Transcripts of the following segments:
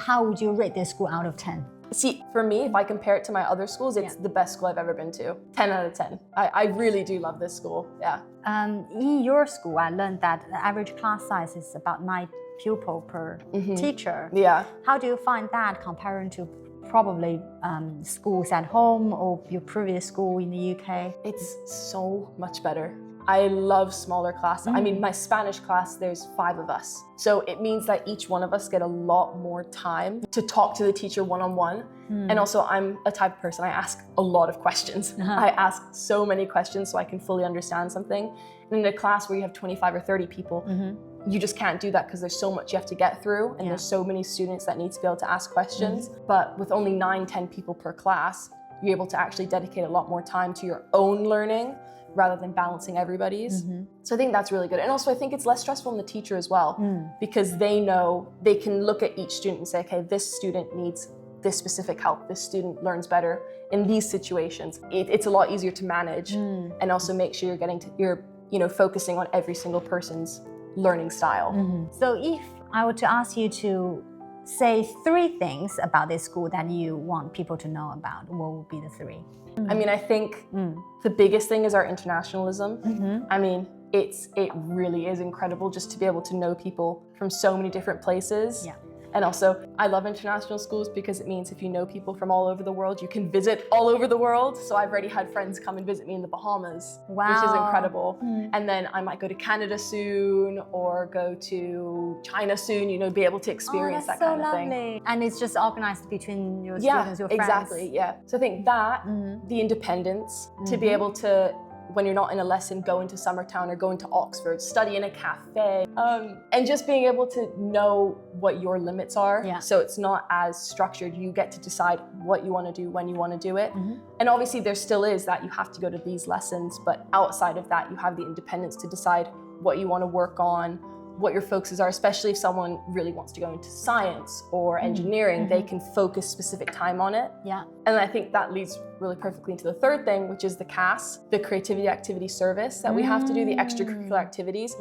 how would you rate this school out of 10? See, for me, if I compare it to my other schools, it's the best school I've ever been to. 10 out of 10. I really do love this school, yeah. In your school, I learned that the average class size is about 9 pupils per teacher. Yeah. How do you find that comparing to probably schools at home or your previous school in the UK? It's so much better. I love smaller classes. I mean, my Spanish class, there's 5 of us. So it means that each one of us get a lot more time to talk to the teacher one-on-one. And also I'm a type of person, I ask a lot of questions. I ask so many questions so I can fully understand something. And in a class where you have 25 or 30 people, you just can't do that because there's so much you have to get through and there's so many students that need to be able to ask questions. But with only 9, 10 people per class, you're able to actually dedicate a lot more time to your own learning rather than balancing everybody's. So I think that's really good. And also I think it's less stressful on the teacher as well because they know they can look at each student and say, okay, this student needs this specific help. This student learns better in these situations. It's a lot easier to manage and also make sure you're focusing on every single person's learning style. So if I were to ask you to say 3 things about this school that you want people to know about, what would be the 3? I mean, I think the biggest thing is our internationalism. I mean, it really is incredible just to be able to know people from so many different places. And also, I love international schools because it means if you know people from all over the world, you can visit all over the world. So I've already had friends come and visit me in the Bahamas, which is incredible. And then I might go to Canada soon or go to China soon, be able to experience that kind of thing. Lovely. And it's just organized between your students, your friends. Exactly, yeah. So I think that, the independence, to be able to, when you're not in a lesson, go into Summertown or go into Oxford, study in a cafe, and just being able to know what your limits are. So it's not as structured. You get to decide what you want to do, when you want to do it. And obviously there still is that you have to go to these lessons, but outside of that, you have the independence to decide what you want to work on, what your focuses are, especially if someone really wants to go into science or engineering, they can focus specific time on it. And I think that leads really perfectly into the 3rd thing, which is the CAS, the Creativity Activity Service that we have to do, the extracurricular activities.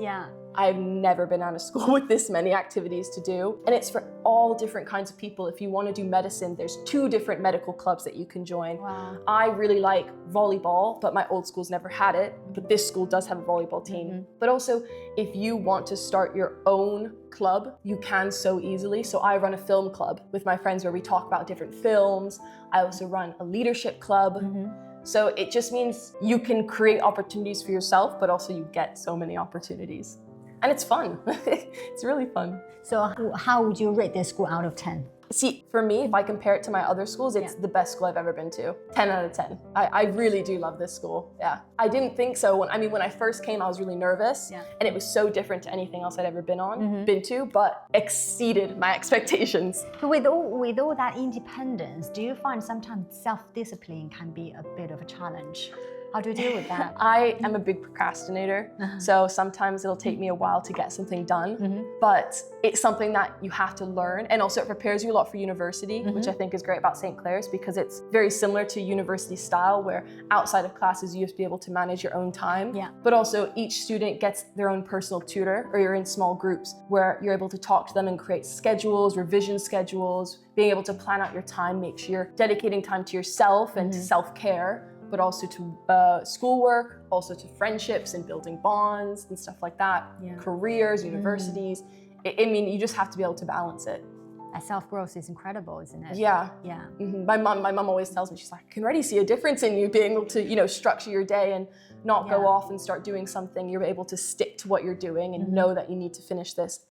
I've never been out of school with this many activities to do. And it's for all different kinds of people. If you want to do medicine, there's 2 different medical clubs that you can join. I really like volleyball, but my old school's never had it. But this school does have a volleyball team. But also, if you want to start your own club, you can so easily. So I run a film club with my friends where we talk about different films. I also run a leadership club. So it just means you can create opportunities for yourself, but also you get so many opportunities. And it's fun. It's really fun. So how would you rate this school out of 10? See, for me, if I compare it to my other schools, it's the best school I've ever been to. 10 out of 10. I really do love this school, I didn't think so. When I first came, I was really nervous. And it was so different to anything else I'd ever been to, but exceeded my expectations. With all that independence, do you find sometimes self-discipline can be a bit of a challenge? How do you deal with that? I am a big procrastinator, so sometimes it'll take me a while to get something done, but it's something that you have to learn, and also it prepares you a lot for university, which I think is great about St. Clare's because it's very similar to university style where outside of classes you have to be able to manage your own time, but also each student gets their own personal tutor, or you're in small groups where you're able to talk to them and create schedules, revision schedules, being able to plan out your time, make sure you're dedicating time to yourself and to self-care, but also to schoolwork, also to friendships and building bonds and stuff like that, careers, universities. I mean, you just have to be able to balance it. That self-growth is incredible, isn't it? My mom always tells me, she's like, I can already see a difference in you being able to, structure your day and not go off and start doing something. You're able to stick to what you're doing and know that you need to finish this